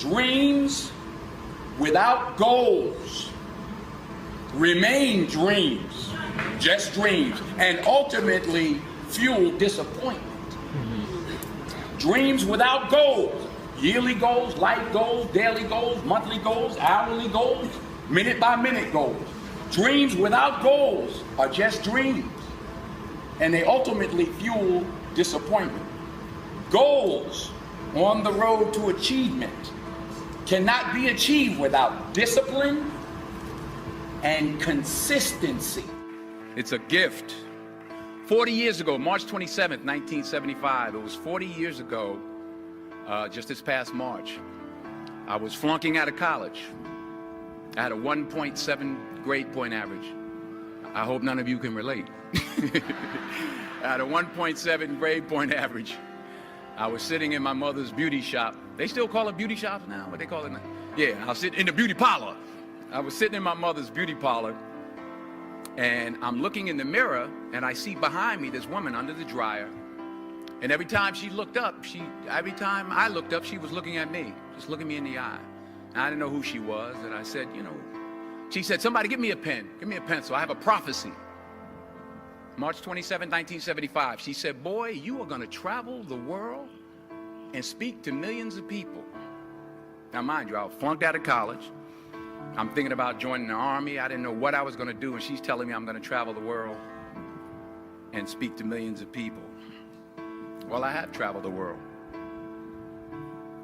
Dreams without goals remain dreams, just dreams, and ultimately fuel disappointment. Dreams without goals, yearly goals, life goals, daily goals, monthly goals, hourly goals, minute by minute goals. Dreams without goals are just dreams, and they ultimately fuel disappointment. Goals on the road to achievement cannot be achieved without discipline and consistency. It's a gift. 40 years ago, March 27th, 1975, it was 40 years ago, just this past March, I was flunking out of college. I had a 1.7 grade point average. I hope none of you can relate. I had a 1.7 grade point average. I was sitting in my mother's beauty shop. They still call it beauty shops now? What they call it now? Yeah, I was sitting in the beauty parlor. I was sitting in my mother's beauty parlor, and I'm looking in the mirror, and I see behind me this woman under the dryer. And every time she looked up, every time I looked up, she was looking at me, just looking me in the eye. And I didn't know who she was, and I said, you know, she said, somebody give me a pen, give me a pencil, I have a prophecy. March 27, 1975, she said, boy, you are gonna travel the world and speak to millions of people. Now mind you, I was flunked out of college. I'm thinking about joining the army. I didn't know what I was gonna do, and she's telling me I'm gonna travel the world and speak to millions of people. Well, I have traveled the world,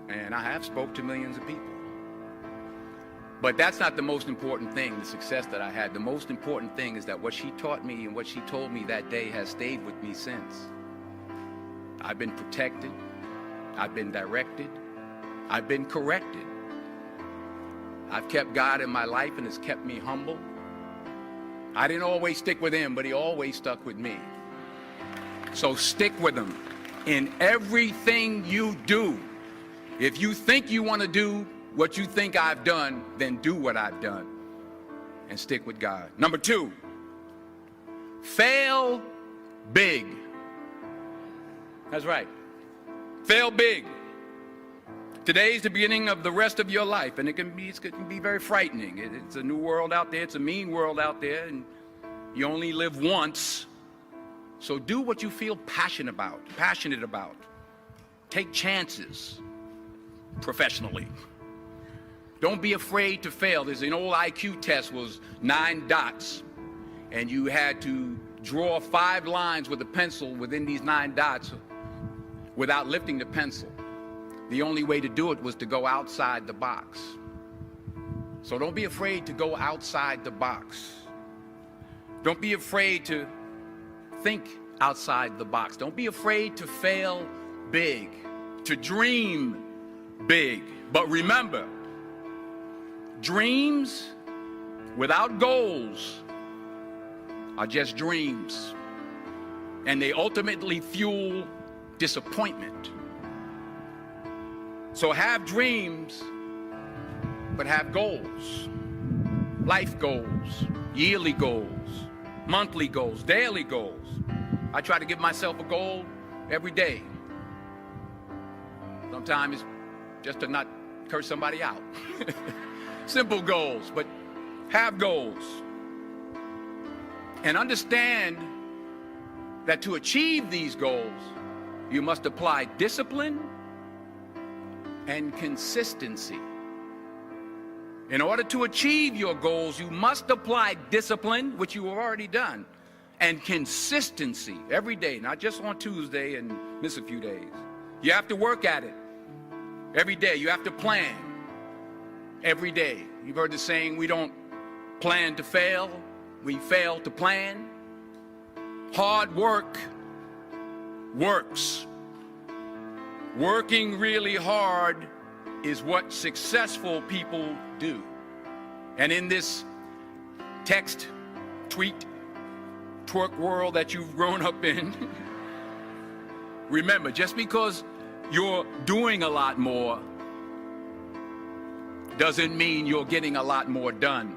and I have spoke to millions of people. But that's not the most important thing, the success that I had. The most important thing is that what she taught me and what she told me that day has stayed with me since. I've been protected, I've been directed, I've been corrected. I've kept God in my life, and it's kept me humble. I didn't always stick with him, but he always stuck with me. So stick with him in everything you do. If you think you want to do what you think I've done, then do what I've done and stick with God. Number 2, fail big. That's right. Fail big. Today's the beginning of the rest of your life, and it can be very frightening. It's a new world out there. It's a mean world out there, and you only live once. So do what you feel passionate about. Take chances professionally. Don't be afraid to fail. There's an old IQ test, was 9 dots, and you had to draw 5 lines with a pencil within these 9 dots without lifting the pencil. The only way to do it was to go outside the box. So don't be afraid to go outside the box. Don't be afraid to think outside the box. Don't be afraid to fail big, to dream big. But remember, dreams without goals are just dreams, and they ultimately fuel disappointment. So have dreams, but have goals. Life goals, yearly goals, monthly goals, daily goals. I try to give myself a goal every day. Sometimes it's just to not curse somebody out. Simple goals, but have goals. And understand that to achieve these goals, you must apply discipline and consistency. In order to achieve your goals, you must apply discipline, which you have already done, and consistency every day, not just on Tuesday and miss a few days. You have to work at it every day. You have to plan every day. You've heard the saying, we don't plan to fail, we fail to plan. Hard work works. Working really hard is what successful people do. And in this text, tweet, twerk world that you've grown up in, remember, just because you're doing a lot more doesn't mean you're getting a lot more done.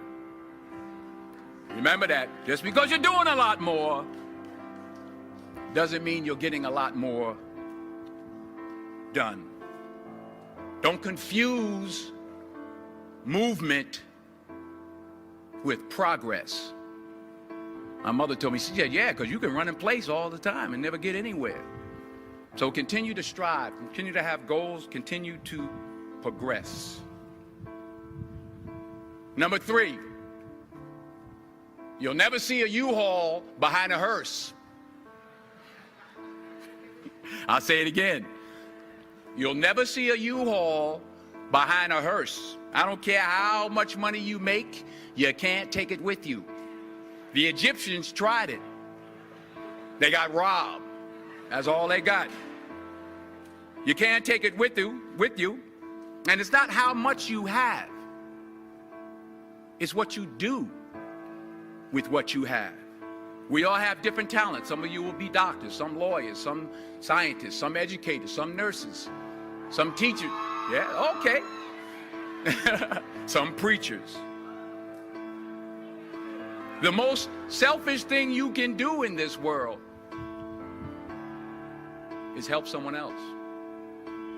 Remember that. Just because you're doing a lot more doesn't mean you're getting a lot more done. Don't confuse movement with progress. My mother told me, she said, yeah, because you can run in place all the time and never get anywhere. So continue to strive, continue to have goals, continue to progress. Number 3, you'll never see a U-Haul behind a hearse. I'll say it again. You'll never see a U-Haul behind a hearse. I don't care how much money you make, you can't take it with you. The Egyptians tried it. They got robbed. That's all they got. You can't take it with you. And it's not how much you have. It's what you do with what you have. We all have different talents. Some of you will be doctors, some lawyers, some scientists, some educators, some nurses, some teachers. Yeah, okay. Some preachers. The most selfish thing you can do in this world is help someone else.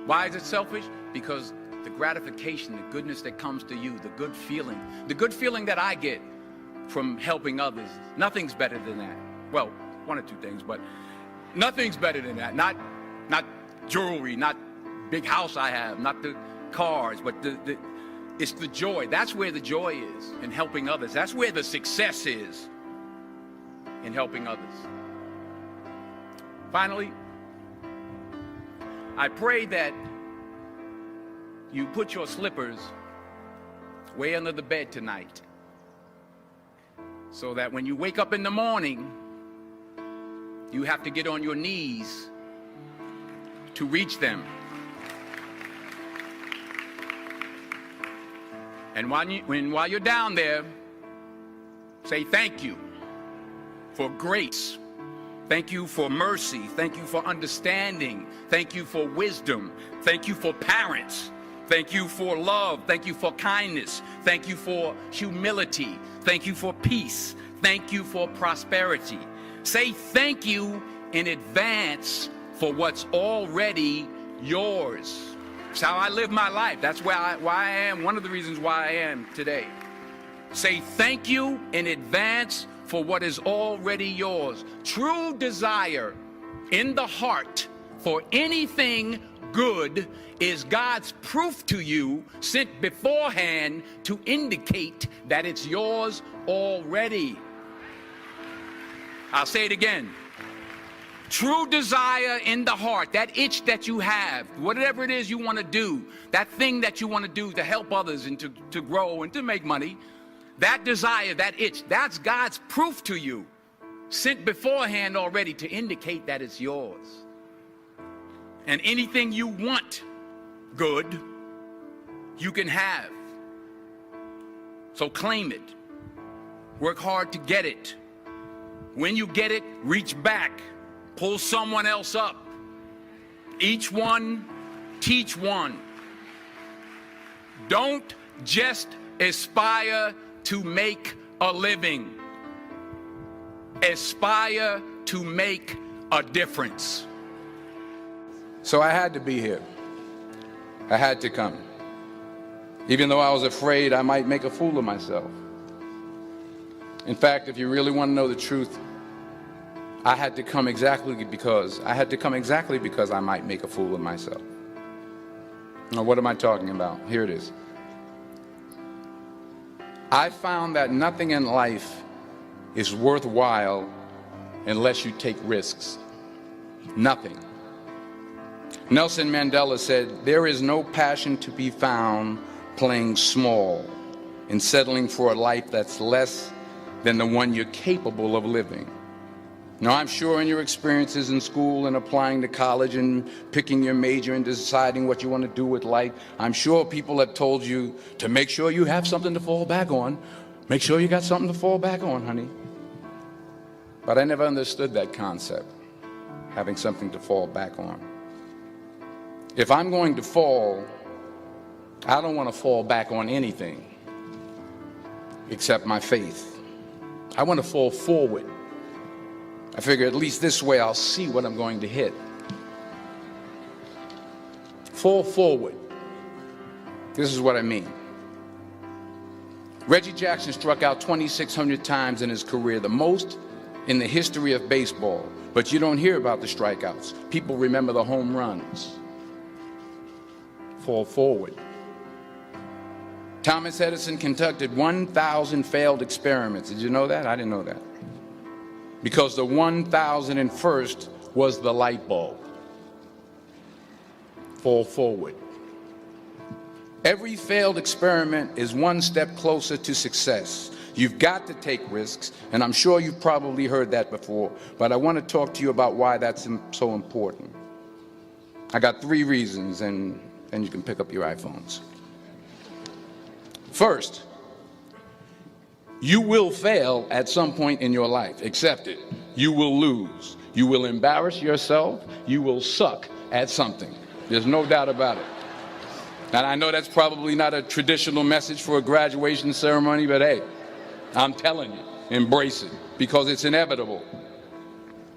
Why is it selfish? Because the gratification, the goodness that comes to you, the good feeling that I get from helping others, nothing's better than that. Well, one or two things, but nothing's better than that. Not jewelry, not big house I have, not the cars, but it's the joy. That's where the joy is, in helping others. That's where the success is, in helping others. Finally, I pray that you put your slippers way under the bed tonight, so that when you wake up in the morning, you have to get on your knees to reach them. And while you're down there, say thank you for grace. Thank you for mercy. Thank you for understanding. Thank you for wisdom. Thank you for parents. Thank you for love. Thank you for kindness. Thank you for humility. Thank you for peace. Thank you for prosperity. Say thank you in advance for what's already yours. It's how I live my life. That's why I am, one of the reasons why I am today. Say thank you in advance for what is already yours. True desire in the heart for anything good is God's proof to you, sent beforehand to indicate that it's yours already. I'll say it again. True desire in the heart, that itch that you have, whatever it is you want to do, that thing that you want to do to help others and to grow and to make money, that desire, that itch, that's God's proof to you, sent beforehand already to indicate that it's yours. And anything you want good, you can have. So claim it. Work hard to get it. When you get it, reach back. Pull someone else up. Each one, teach one. Don't just aspire to make a living. Aspire to make a difference. So I had to be here. I had to come. Even though I was afraid I might make a fool of myself. In fact, if you really want to know the truth, I had to come exactly because I might make a fool of myself. Now, what am I talking about? Here it is. I found that nothing in life is worthwhile unless you take risks. Nothing. Nelson Mandela said, "There is no passion to be found playing small and settling for a life that's less than the one you're capable of living." Now, I'm sure in your experiences in school and applying to college and picking your major and deciding what you want to do with life, I'm sure people have told you to make sure you have something to fall back on. Make sure you got something to fall back on, honey. But I never understood that concept, having something to fall back on. If I'm going to fall, I don't want to fall back on anything except my faith. I want to fall forward. I figure at least this way I'll see what I'm going to hit. Fall forward. This is what I mean. Reggie Jackson struck out 2,600 times in his career, the most in the history of baseball. But you don't hear about the strikeouts. People remember the home runs. Fall forward. Thomas Edison conducted 1,000 failed experiments. Did you know that? I didn't know that. Because the 1,001st was the light bulb. Fall forward. Every failed experiment is one step closer to success. You've got to take risks, and I'm sure you've probably heard that before, but I want to talk to you about why that's so important. I got 3 reasons, and you can pick up your iPhones. First, you will fail at some point in your life. Accept it. You will lose. You will embarrass yourself. You will suck at something. There's no doubt about it. And I know that's probably not a traditional message for a graduation ceremony, but hey, I'm telling you, embrace it, because it's inevitable.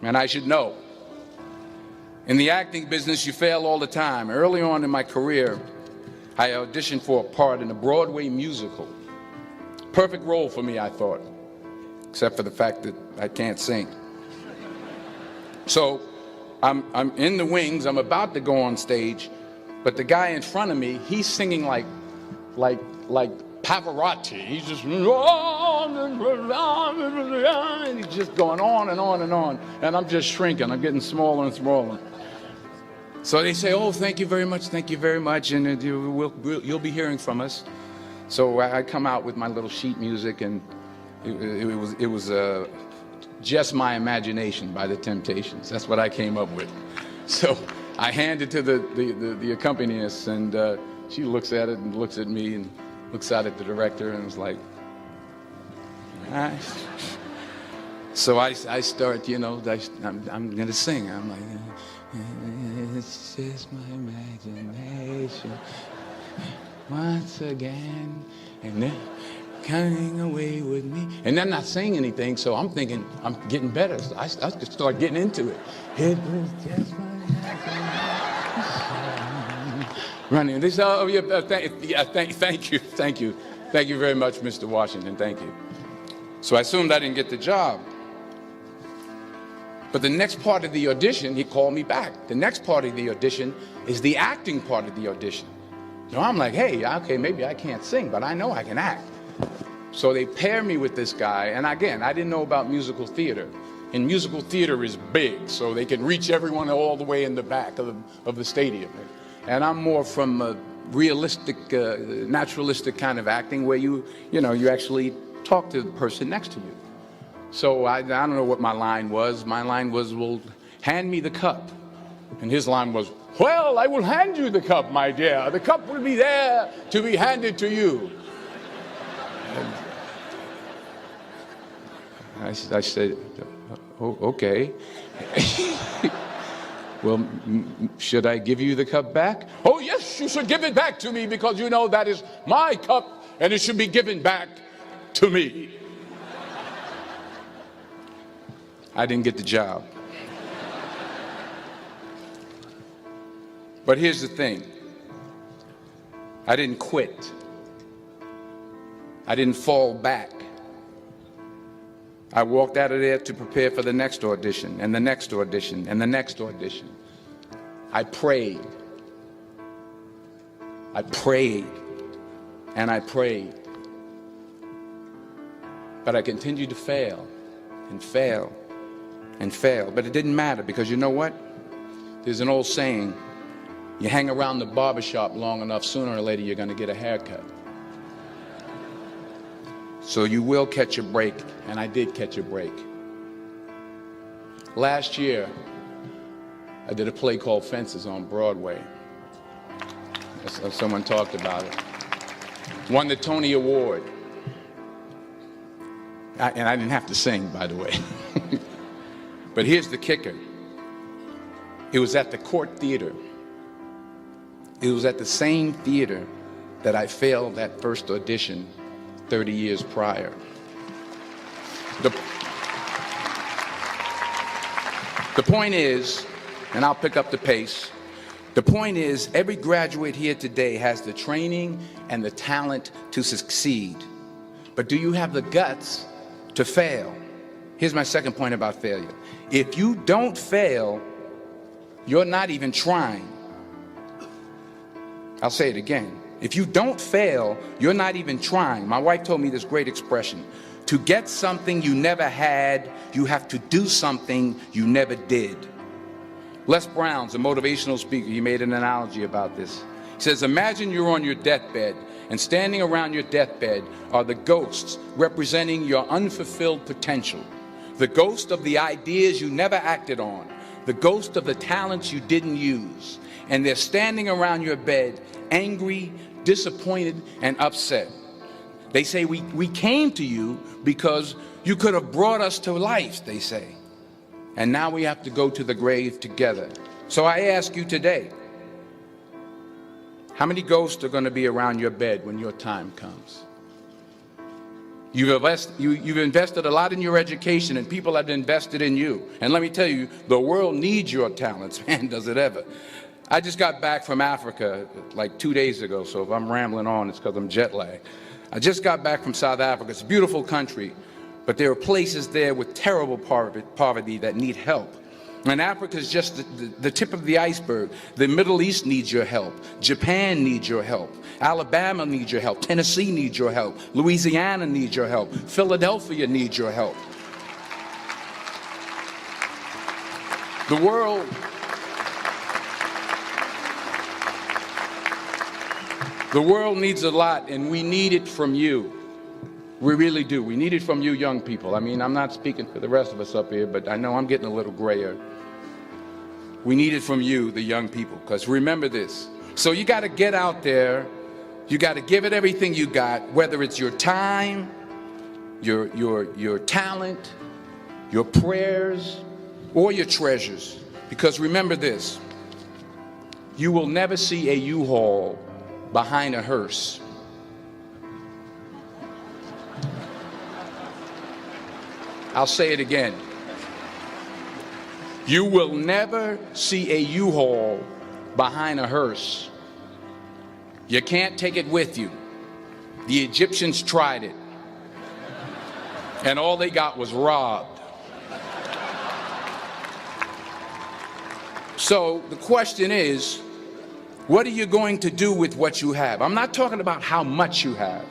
And I should know. In the acting business, you fail all the time. Early on in my career, I auditioned for a part in a Broadway musical. Perfect role for me, I thought, except for the fact that I can't sing. So I'm in the wings, I'm about to go on stage, but the guy in front of me, he's singing like Pavarotti. He's just, and he's just going on and on and on. And I'm just shrinking. I'm getting smaller and smaller. So they say, oh, thank you very much, and you'll be hearing from us. So I come out with my little sheet music, and it was Just My Imagination by the Temptations. That's what I came up with. So I hand it to the accompanist, and she looks at it and looks at me and looks out at the director and was like, nice. So I start, you know, I'm going to sing. I'm like, it's just my imagination once again, and then coming away with me. And they're not saying anything, so I'm thinking I'm getting better. So I start getting into it. It was just my imagination. Running. They say, oh, yeah, thank you very much, Mr. Washington. Thank you. So I assumed I didn't get the job. But the next part of the audition, he called me back. The next part of the audition is the acting part of the audition. So I'm like, hey, okay, maybe I can't sing, but I know I can act. So they pair me with this guy, and again, I didn't know about musical theater. And musical theater is big, so they can reach everyone all the way in the back of the stadium. And I'm more from a realistic, naturalistic kind of acting where you actually talk to the person next to you. So I don't know what my line was. My line was, well, hand me the cup. And his line was, well, I will hand you the cup, my dear. The cup will be there to be handed to you. I said, oh, okay. Well, should I give you the cup back? Oh, yes, you should give it back to me, because you know that is my cup and it should be given back to me. I didn't get the job. But here's the thing. I didn't quit. I didn't fall back. I walked out of there to prepare for the next audition, and the next audition, and the next audition. I prayed. I prayed, and I prayed. But I continued to fail, and fail, and fail. But it didn't matter, because you know what? There's an old saying, you hang around the barbershop long enough, sooner or later you're going to get a haircut. So you will catch a break, and I did catch a break. Last year, I did a play called Fences on Broadway. Someone talked about it. Won the Tony Award. And I didn't have to sing, by the way. But here's the kicker. It was at the Court Theater. It was at the same theater that I failed that first audition 30 years prior. The point is, and I'll pick up the pace, The point is, every graduate here today has the training and the talent to succeed. But do you have the guts to fail? Here's my second point about failure. If you don't fail, you're not even trying. I'll say it again. If you don't fail, you're not even trying. My wife told me this great expression. To get something you never had, you have to do something you never did. Les Brown's a motivational speaker. He made an analogy about this. He says, imagine you're on your deathbed, and standing around your deathbed are the ghosts representing your unfulfilled potential. The ghost of the ideas you never acted on. The ghost of the talents you didn't use. And they're standing around your bed, angry, disappointed, and upset. They say, we came to you because you could have brought us to life, they say. And now we have to go to the grave together. So I ask you today, how many ghosts are going to be around your bed when your time comes? You've invested a lot in your education, and people have invested in you. And let me tell you, the world needs your talents, man, does it ever. I just got back from Africa like 2 days ago, so if I'm rambling on, it's because I'm jet lagged. I just got back from South Africa. It's a beautiful country, but there are places there with terrible poverty that need help. And Africa is just the tip of the iceberg. The Middle East needs your help. Japan needs your help. Alabama needs your help. Tennessee needs your help. Louisiana needs your help. Philadelphia needs your help. The world needs a lot, and we need it from you. We really do. We need it from you young people. I mean, I'm not speaking for the rest of us up here, but I know I'm getting a little grayer. We need it from you, the young people, because remember this. So you got to get out there. You got to give it everything you got, whether it's your time, your talent, your prayers, or your treasures. Because remember this, you will never see a U-Haul behind a hearse. I'll say it again. You will never see a U-Haul behind a hearse. You can't take it with you. The Egyptians tried it, and all they got was robbed. So the question is, what are you going to do with what you have? I'm not talking about how much you have.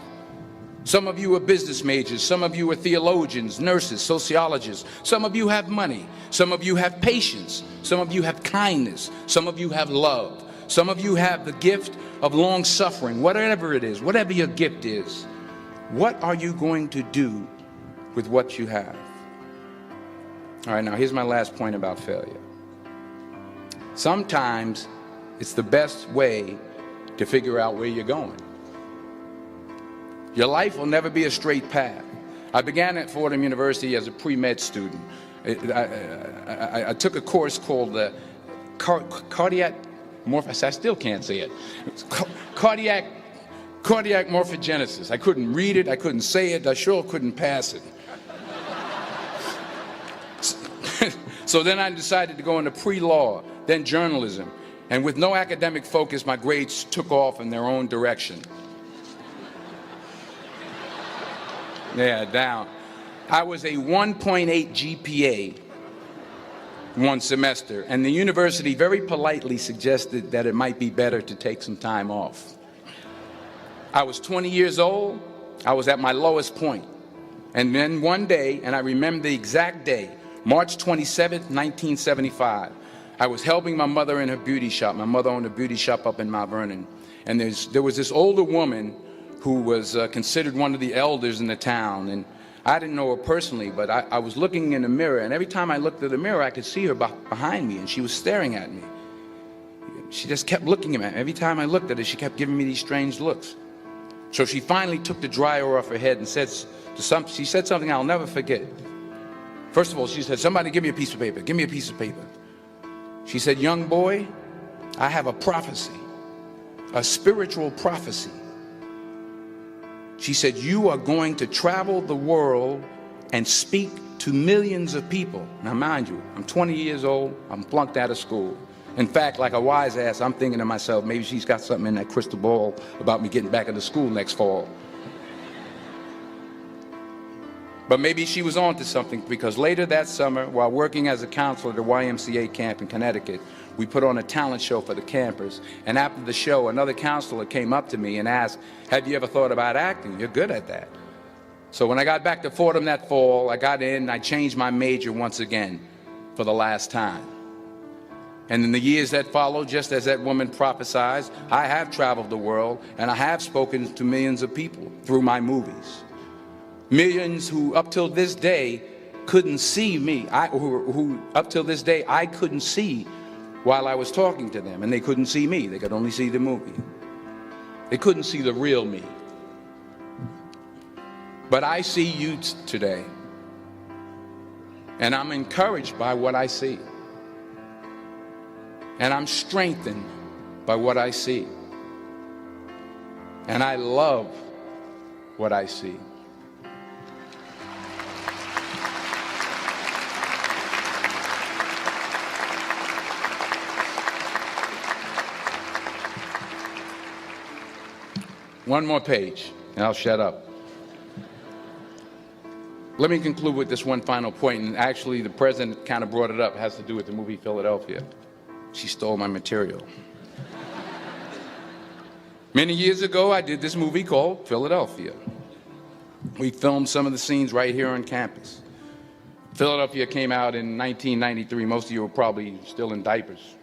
Some of you are business majors. Some of you are theologians, nurses, sociologists. Some of you have money. Some of you have patience. Some of you have kindness. Some of you have love. Some of you have the gift of long suffering. Whatever it is, whatever your gift is, what are you going to do with what you have? All right, now here's my last point about failure. Sometimes it's the best way to figure out where you're going. Your life will never be a straight path. I began at Fordham University as a pre-med student. I took a course called cardiac morphogenesis. I still can't say it. Cardiac morphogenesis. I couldn't read it. I couldn't say it. I sure couldn't pass it. So then I decided to go into pre-law, then journalism. And with no academic focus, my grades took off in their own direction. Yeah, down. I was a 1.8 GPA one semester, and the university very politely suggested that it might be better to take some time off. I was 20 years old. I was at my lowest point. And then one day, and I remember the exact day, March 27th, 1975, I was helping my mother in her beauty shop. My mother owned a beauty shop up in Mount Vernon. And there was this older woman who was considered one of the elders in the town. And I didn't know her personally, but I was looking in the mirror, and every time I looked at the mirror, I could see her behind me, and she was staring at me. She just kept looking at me. Every time I looked at her, she kept giving me these strange looks. So she finally took the dryer off her head and she said something I'll never forget. First of all, she said, "Somebody give me a piece of paper. Give me a piece of paper." She said, "Young boy, I have a prophecy, a spiritual prophecy." She said, "You are going to travel the world and speak to millions of people." Now, mind you, I'm 20 years old. I'm flunked out of school. In fact, like a wise ass, I'm thinking to myself, maybe she's got something in that crystal ball about me getting back into school next fall. But maybe she was on to something, because later that summer, while working as a counselor at a YMCA camp in Connecticut, we put on a talent show for the campers. And after the show, another counselor came up to me and asked, "Have you ever thought about acting? You're good at that." So when I got back to Fordham that fall, I got in and I changed my major once again for the last time. And in the years that followed, just as that woman prophesied, I have traveled the world and I have spoken to millions of people through my movies. Millions who up till this day couldn't see me, who up till this day I couldn't see while I was talking to them, and they couldn't see me. They could only see the movie. They couldn't see the real me. But I see you today, and I'm encouraged by what I see. And I'm strengthened by what I see. And I love what I see. One more page, and I'll shut up. Let me conclude with this one final point, and actually the president kind of brought it up. It has to do with the movie Philadelphia. She stole my material. Many years ago, I did this movie called Philadelphia. We filmed some of the scenes right here on campus. Philadelphia came out in 1993. Most of you were probably still in diapers.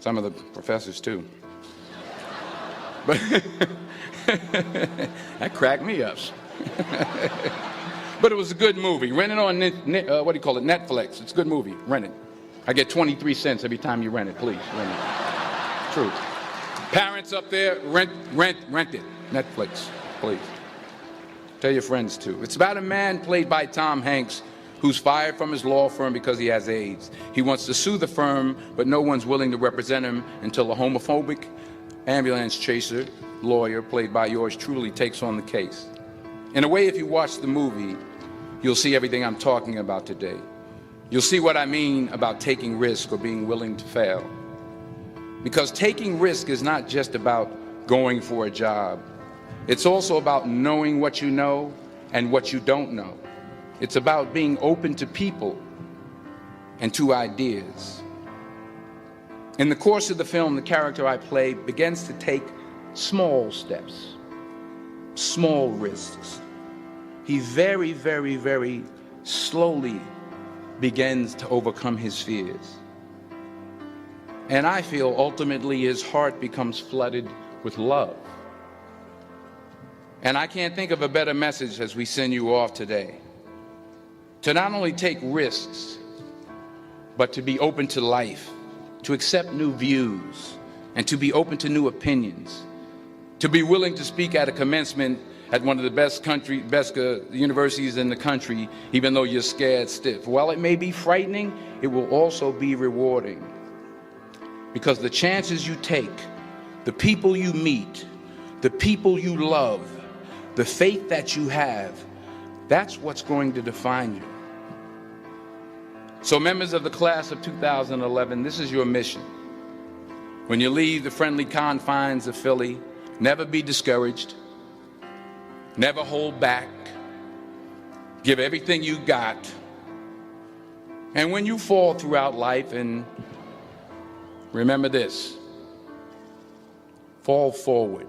Some of the professors, too. But that cracked me up. But it was a good movie. Rent it on, Netflix. It's a good movie. Rent it. I get 23 cents every time you rent it. Please, rent it. True. Parents up there, rent it. Netflix, please. Tell your friends, too. It's about a man played by Tom Hanks who's fired from his law firm because he has AIDS. He wants to sue the firm, but no one's willing to represent him until a homophobic ambulance chaser lawyer, played by yours truly, takes on the case. In a way, if you watch the movie, you'll see everything I'm talking about today. You'll see what I mean about taking risk or being willing to fail. Because taking risk is not just about going for a job. It's also about knowing what you know and what you don't know. It's about being open to people and to ideas. In the course of the film, the character I play begins to take small steps, small risks. He very, very, very slowly begins to overcome his fears. And I feel ultimately his heart becomes flooded with love. And I can't think of a better message as we send you off today. To not only take risks, but to be open to life, to accept new views, and to be open to new opinions, to be willing to speak at a commencement at one of the best universities in the country, even though you're scared stiff. While it may be frightening, it will also be rewarding. Because the chances you take, the people you meet, the people you love, the faith that you have, that's what's going to define you. So members of the class of 2011, this is your mission. When you leave the friendly confines of Philly, never be discouraged. Never hold back. Give everything you got. And when you fall throughout life, and remember this, fall forward.